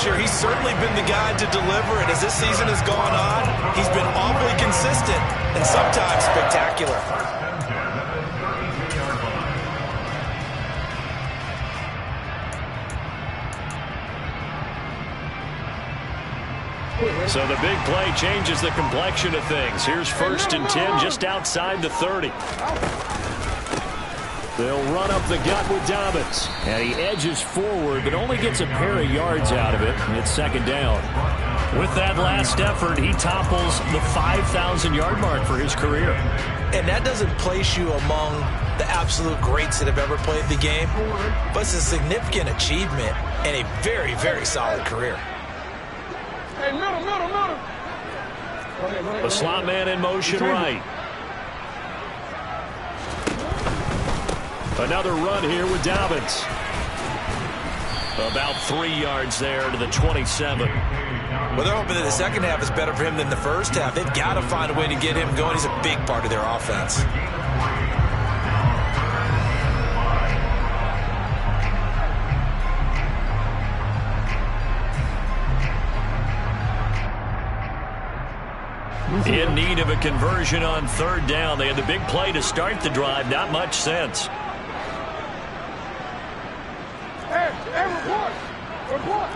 this year, he's certainly been the guy to deliver. And as this season has gone on, he's been awfully consistent and sometimes spectacular. So the big play changes the complexion of things. Here's 1st and 10 just outside the 30. They'll run up the gut with Dobbins. And he edges forward, but only gets a pair of yards out of it. And it's 2nd down. With that last effort, he topples the 5,000-yard mark for his career. And that doesn't place you among the absolute greats that have ever played the game, but it's a significant achievement and a very, very solid career. Hey, middle. The slot man in motion right. Another run here with Dobbins. About 3 yards there to the 27. Well, they're hoping that the second half is better for him than the first half. They've got to find a way to get him going. He's a big part of their offense. In need of a conversion on 3rd down. They had the big play to start the drive. Not much sense. Hey, report.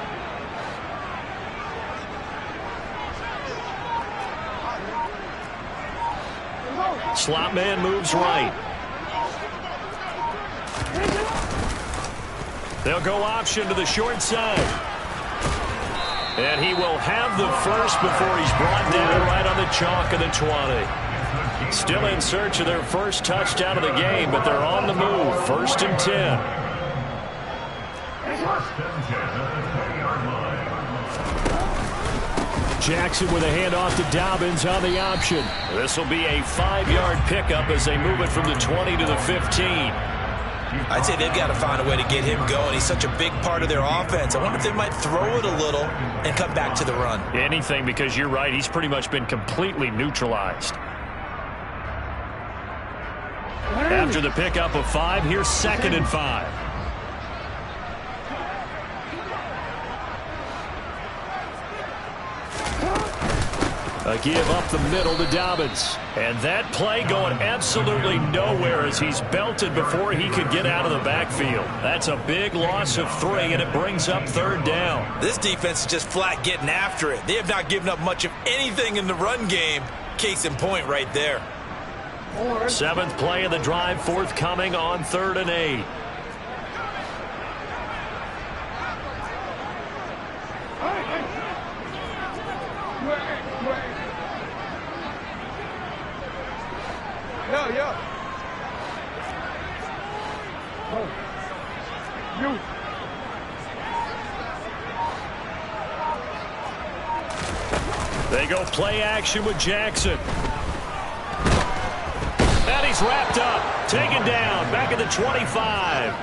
Slot man moves right. They'll go option to the short side. And he will have the first before he's brought down right on the chalk of the 20. Still in search of their first touchdown of the game, but they're on the move. 1st and 10. Jackson with a handoff to Dobbins on the option. This will be a 5-yard pickup as they move it from the 20 to the 15. I'd say they've got to find a way to get him going. He's such a big part of their offense. I wonder if they might throw it a little and come back to the run. Anything, because you're right. He's pretty much been completely neutralized. After the pickup of 5, here's 2nd and 5. A give up the middle to Dobbins. And that play going absolutely nowhere as he's belted before he could get out of the backfield. That's a big loss of 3, and it brings up 3rd down. This defense is just flat getting after it. They have not given up much of anything in the run game. Case in point right there. 7th play of the drive forthcoming on 3rd and 8. Yeah. You. They go play action with Jackson. And he's wrapped up. Taken down. Back at the 25.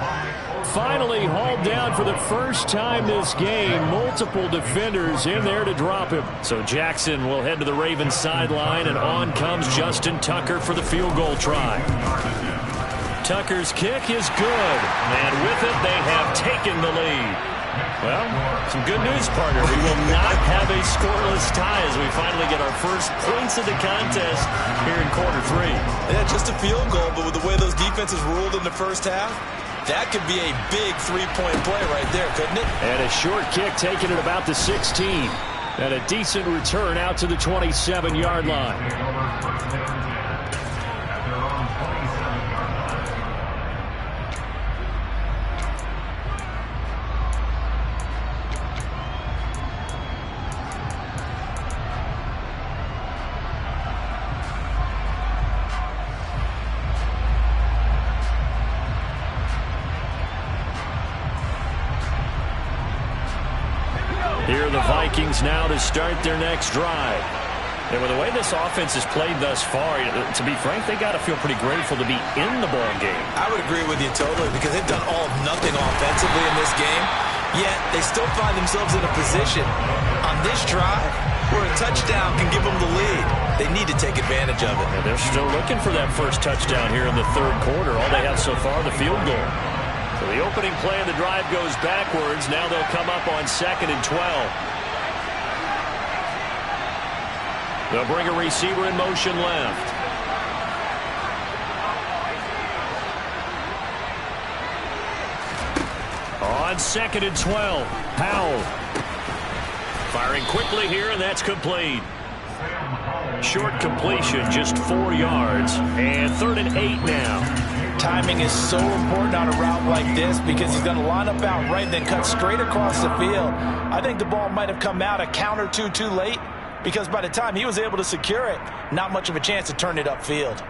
Finally hauled down for the first time this game. Multiple defenders in there to drop him. So Jackson will head to the Ravens sideline, and on comes Justin Tucker for the field goal try. Tucker's kick is good. And with it, they have taken the lead. Well, some good news, partner. We will not have a scoreless tie as we finally get our first points of the contest here in quarter 3. Yeah, just a field goal, but with the way those defenses ruled in the first half, that could be a big 3-point play right there, couldn't it? And a short kick taken at about the 16. And a decent return out to the 27-yard line. Here are the Vikings now to start their next drive. And with the way this offense has played thus far, to be frank, they got to feel pretty grateful to be in the ball game. I would agree with you totally, because they've done all of nothing offensively in this game, yet they still find themselves in a position on this drive where a touchdown can give them the lead. They need to take advantage of it. And they're still looking for that first touchdown here in the 3rd quarter. All they have so far, the field goal. So The opening play of the drive goes backwards. Now they'll come up on 2nd and 12. They'll bring a receiver in motion left. On 2nd and 12, Howell. Firing quickly here, and that's complete. Short completion, just 4 yards. And 3rd and 8 now. Timing is so important on a route like this because he's going to line up out right and then cut straight across the field. I think the ball might have come out a count or two too late because by the time he was able to secure it, not much of a chance to turn it upfield.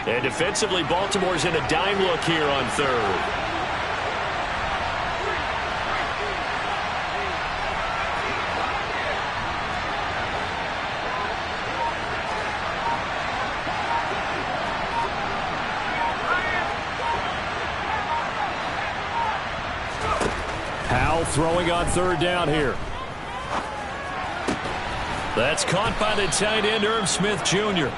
And defensively, Baltimore's in a dime look here on 3rd. Throwing on 3rd down here. That's caught by the tight end, Irv Smith Jr.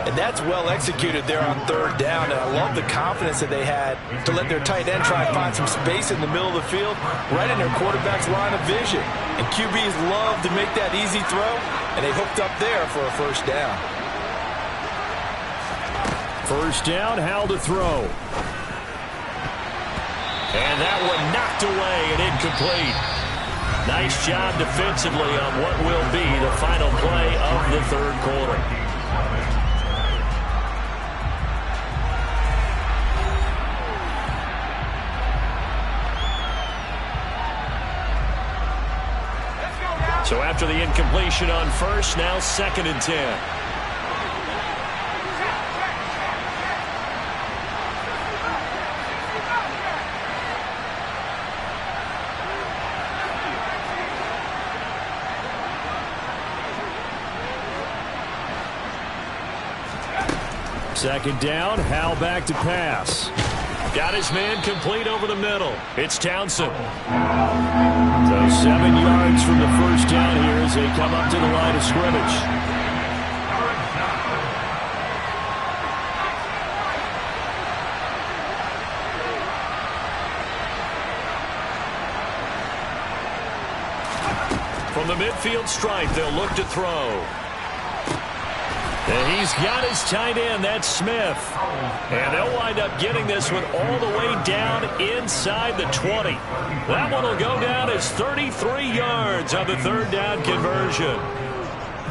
And that's well executed there on 3rd down. And I love the confidence that they had to let their tight end try and find some space in the middle of the field, right in their quarterback's line of vision. And QBs love to make that easy throw, and they hooked up there for a 1st down. 1st down, Howell to throw. And that one knocked away and incomplete. Nice job defensively on what will be the final play of the 3rd quarter. So after the incompletion on 1st, now 2nd and 10. Second down, Howell back to pass. Got his man complete over the middle. It's Townsend. So 7 yards from the 1st down here as they come up to the line of scrimmage. From the midfield stripe, they'll look to throw. And he's got his tight end, that's Smith. And they'll wind up getting this one all the way down inside the 20. That one will go down as 33 yards on the 3rd down conversion.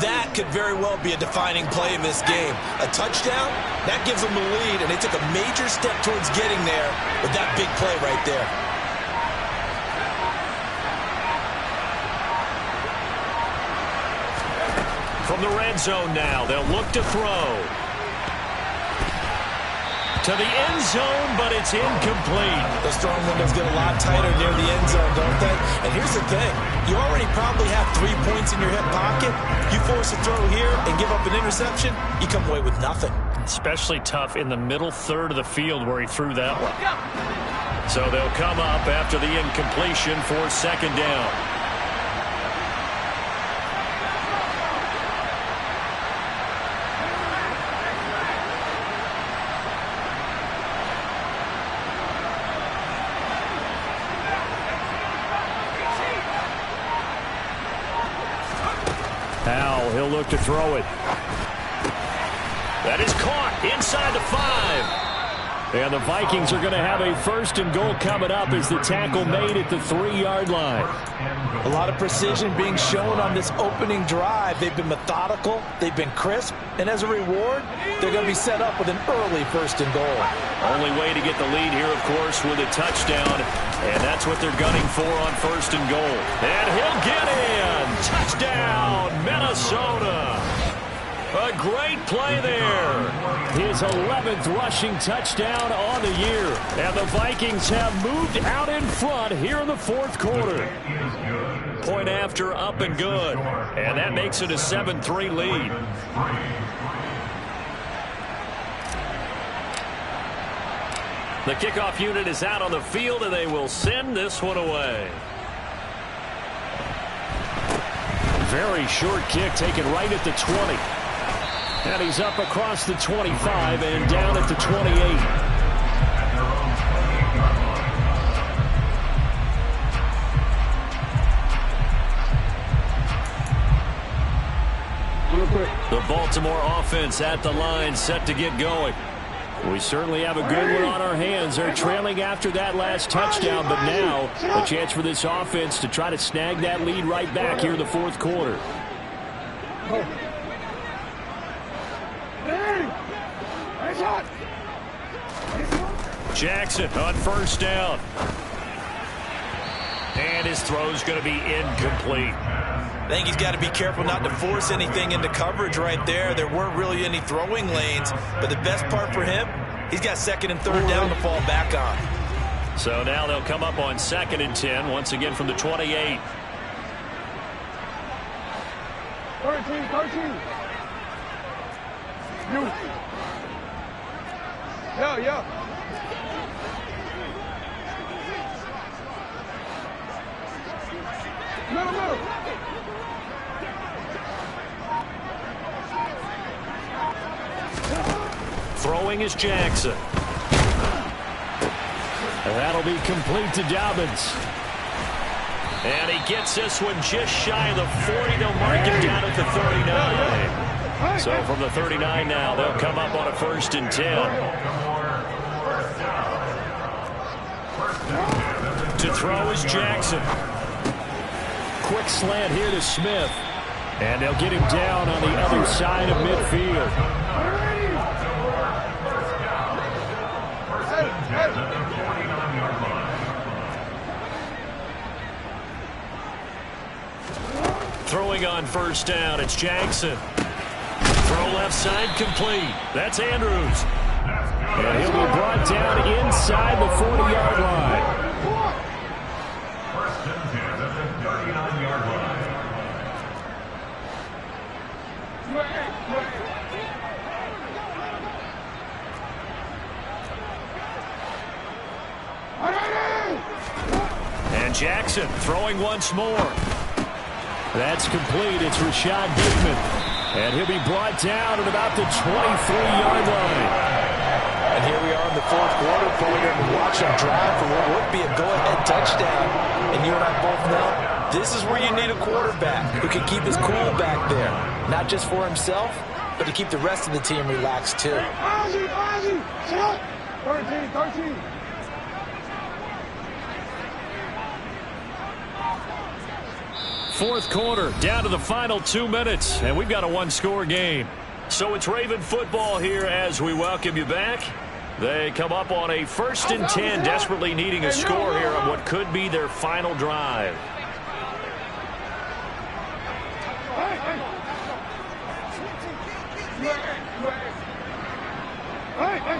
That could very well be a defining play in this game. A touchdown, that gives them the lead, and they took a major step towards getting there with that big play right there. From the red zone now, they'll look to throw. To the end zone, but it's incomplete. Those throwing windows get a lot tighter near the end zone, don't they? And here's the thing. You already probably have 3 points in your hip pocket. You force a throw here and give up an interception, you come away with nothing. Especially tough in the middle 3rd of the field where he threw that one. So they'll come up after the incompletion for 2nd down. Howell, he'll look to throw it. That is caught inside the 5. And the Vikings are going to have a 1st and goal coming up as the tackle made at the 3-yard line. A lot of precision being shown on this opening drive. They've been methodical, they've been crisp, and as a reward, they're going to be set up with an early 1st and goal. Only way to get the lead here, of course, with a touchdown, and that's what they're gunning for on 1st and goal. And he'll get in! Touchdown, Minnesota! A great play there. His 11th rushing touchdown on the year. And the Vikings have moved out in front here in the 4th quarter. Point after, up and good. And that makes it a 7-3 lead. The kickoff unit is out on the field, and they will send this one away. Very short kick taken right at the 20. And he's up across the 25 and down at the 28. some more offense at the line, set to get going. We certainly have a good one on our hands. They're trailing after that last touchdown, but now a chance for this offense to try to snag that lead right back here in the fourth quarter. Jackson on first down. And his throw's going to be incomplete. I think he's got to be careful not to force anything into coverage right there. There weren't really any throwing lanes, but the best part for him, he's got second and third down to fall back on. So now they'll come up on 2nd and 10, once again from the 28. 13. You. Yeah. Middle. Throwing is Jackson. And that'll be complete to Dobbins. And he gets this one just shy of the 40. They'll mark him down at the 39. So from the 39 now, they'll come up on a 1st and 10. To throw is Jackson. Quick slant here to Smith. And they'll get him down on the other side of midfield. Throwing on first down, it's Jackson. Throw left side complete. That's Andrews. And he'll be brought down inside the 40-yard line. And Jackson throwing once more. That's complete. It's Rashad Bateman. And he'll be brought down at about the 23-yard line. And here we are in the fourth quarter, pulling him to watch him drive for what would be a go-ahead touchdown. And you and I both know this is where you need a quarterback who can keep his cool back there. Not just for himself, but to keep the rest of the team relaxed too. 13. Fourth quarter, down to the final 2 minutes, and we've got a one-score game. So it's Raven football here as we welcome you back. They come up on a 1st and 10, desperately needing a score here on what could be their final drive.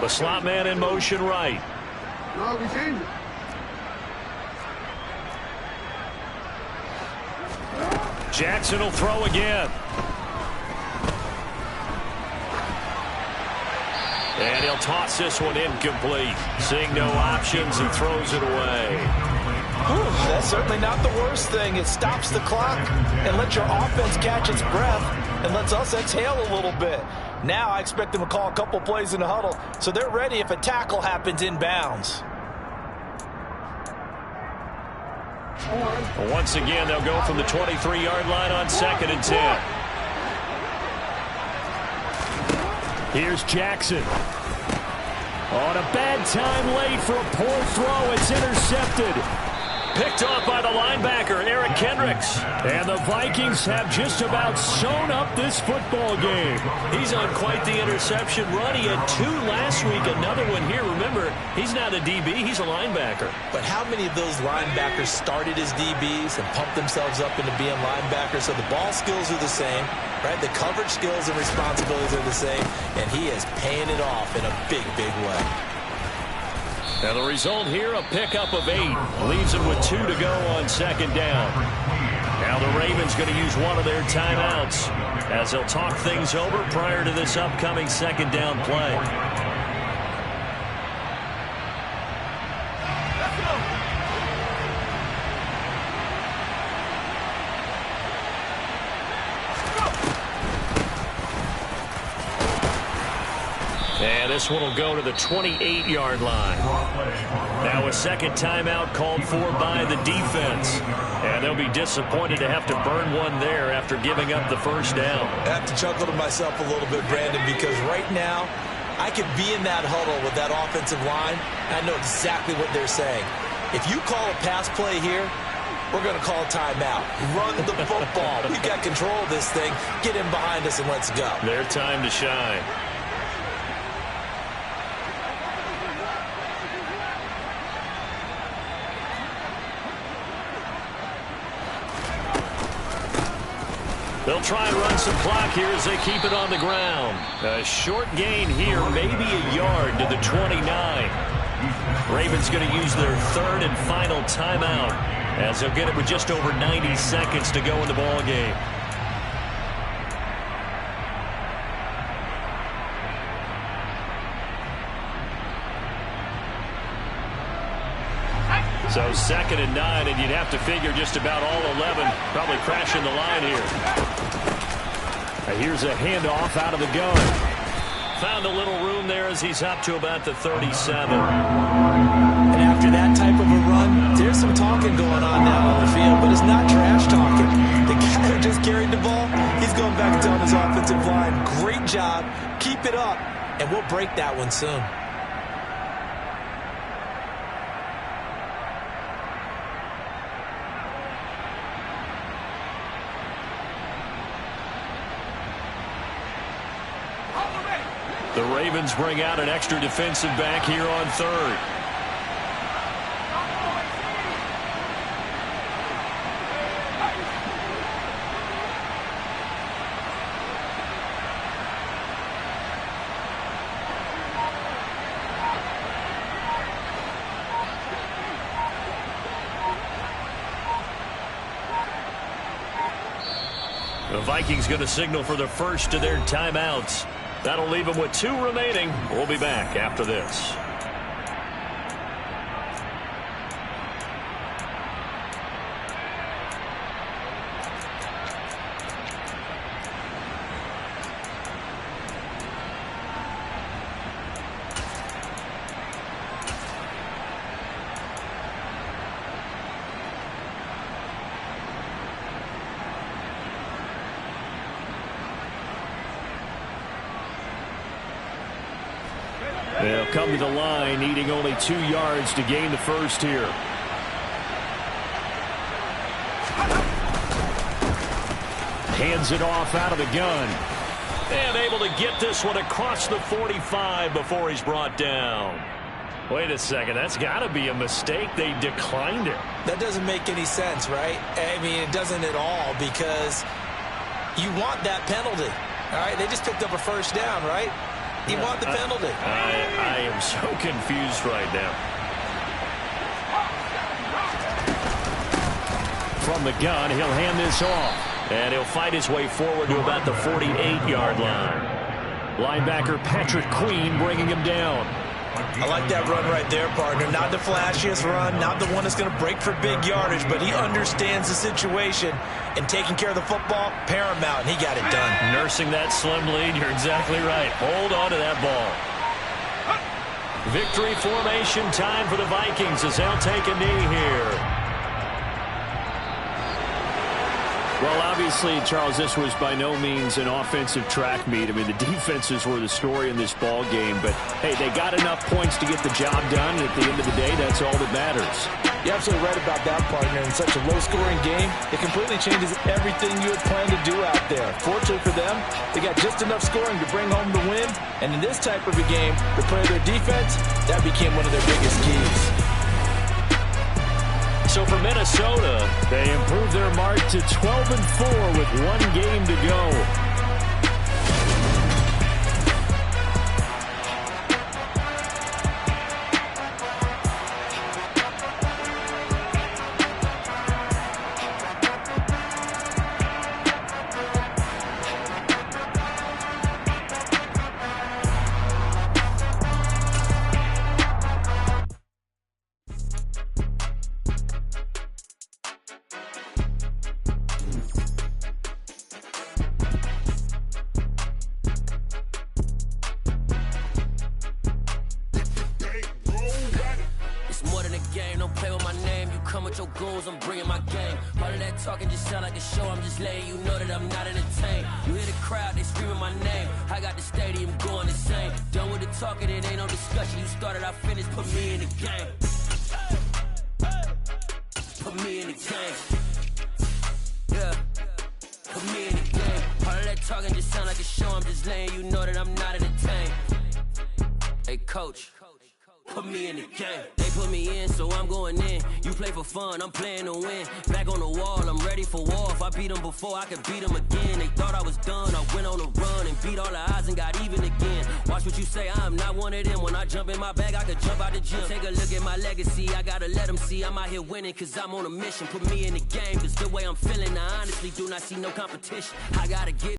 The slot man in motion right. Jackson will throw again. And he'll toss this one incomplete. Seeing no options, he throws it away. That's certainly not the worst thing. It stops the clock and lets your offense catch its breath and lets us exhale a little bit. Now I expect them to call a couple plays in the huddle so they're ready if a tackle happens inbounds. Once again, they'll go from the 23-yard line on 2nd and 10. Here's Jackson. On a bad time late for a poor throw. It's intercepted. Picked off by the linebacker, Eric Kendricks. And the Vikings have just about sewn up this football game. He's on quite the interception run. He had 2 last week, another one here. Remember, he's not a DB, he's a linebacker. But how many of those linebackers started as DBs and pumped themselves up into being linebackers? So the ball skills are the same, right? The coverage skills and responsibilities are the same, and he is paying it off in a big, big way. And the result here, a pickup of 8. Leaves him with 2 to go on 2nd down. Now the Ravens going to use one of their timeouts as they'll talk things over prior to this upcoming 2nd down play. And this one will go to the 28-yard line. Now a second timeout called for by the defense. And they'll be disappointed to have to burn one there after giving up the first down. I have to chuckle to myself a little bit, Brandon, because right now I could be in that huddle with that offensive line. I know exactly what they're saying. If you call a pass play here, we're going to call a timeout. Run the football. We've got control of this thing. Get in behind us and let's go. Their time to shine. They'll try and run some clock here as they keep it on the ground. A short gain here, maybe a yard to the 29. Ravens going to use their third and final timeout as they'll get it with just over 90 seconds to go in the ball game. So 2nd and 9, and you'd have to figure just about all 11 probably crashing the line here. Here's a handoff out of the gun. Found a little room there as he's up to about the 37. And after that type of a run, there's some talking going on now on the field, but it's not trash talking. The guy who just carried the ball, he's going back and telling his offensive line, great job, keep it up, and we'll break that one soon. The Ravens bring out an extra defensive back here on third. The Vikings going to signal for the first of their timeouts. That'll leave them with 2 remaining. We'll be back after this. They'll come to the line, needing only 2 yards to gain the first here. Hands it off out of the gun. And able to get this one across the 45 before he's brought down. Wait a second, that's got to be a mistake. They declined it. That doesn't make any sense, right? I mean, it doesn't at all, because you want that penalty. All right, they just picked up a first down, right? You want the penalty. I am so confused right now. From the gun, he'll hand this off. And he'll fight his way forward to about the 48-yard line. Linebacker Patrick Queen bringing him down. I like that run right there, partner. Not the flashiest run, not the one that's going to break for big yardage, but he understands the situation, and taking care of the football, paramount, and he got it done. Nursing that slim lead, you're exactly right. Hold on to that ball. Victory formation time for the Vikings as they'll take a knee here. Well, obviously, Charles, this was by no means an offensive track meet. I mean, the defenses were the story in this ball game. But, hey, they got enough points to get the job done. And at the end of the day, that's all that matters. You're absolutely right about that, partner. In such a low-scoring game, it completely changes everything you had planned to do out there. Fortunately for them, they got just enough scoring to bring home the win. And in this type of a game, to play their defense, that became one of their biggest keys. So for Minnesota, they improved their mark to 12-4 with 1 game to go. the game, don't play with my name. You come with your goons, I'm bringing my game. All of that talking just sound like a show, I'm just letting you know that I'm not entertained. You hear the crowd, they screaming my name. I got the stadium going the same. Done with the talking, it ain't no discussion. You started, I finished, put me in the game. Put me in the game. Yeah. Put me in the game. All of that talking just sound like a show, I'm just letting you know that I'm not entertained. Hey coach, put me in the game. They put me in, so I'm going in. You play for fun, I'm playing to win. Back on the wall, I'm ready for war. If I beat them before, I could beat them again. They thought I was done, I went on a run and beat all the odds and got even again. Watch what you say, I'm not one of them. When I jump in my bag, I could jump out the gym. Take a look at my legacy, I gotta let them see I'm out here winning, cause I'm on a mission. Put me in the game, cause the way I'm feeling, I honestly do not see no competition. I gotta get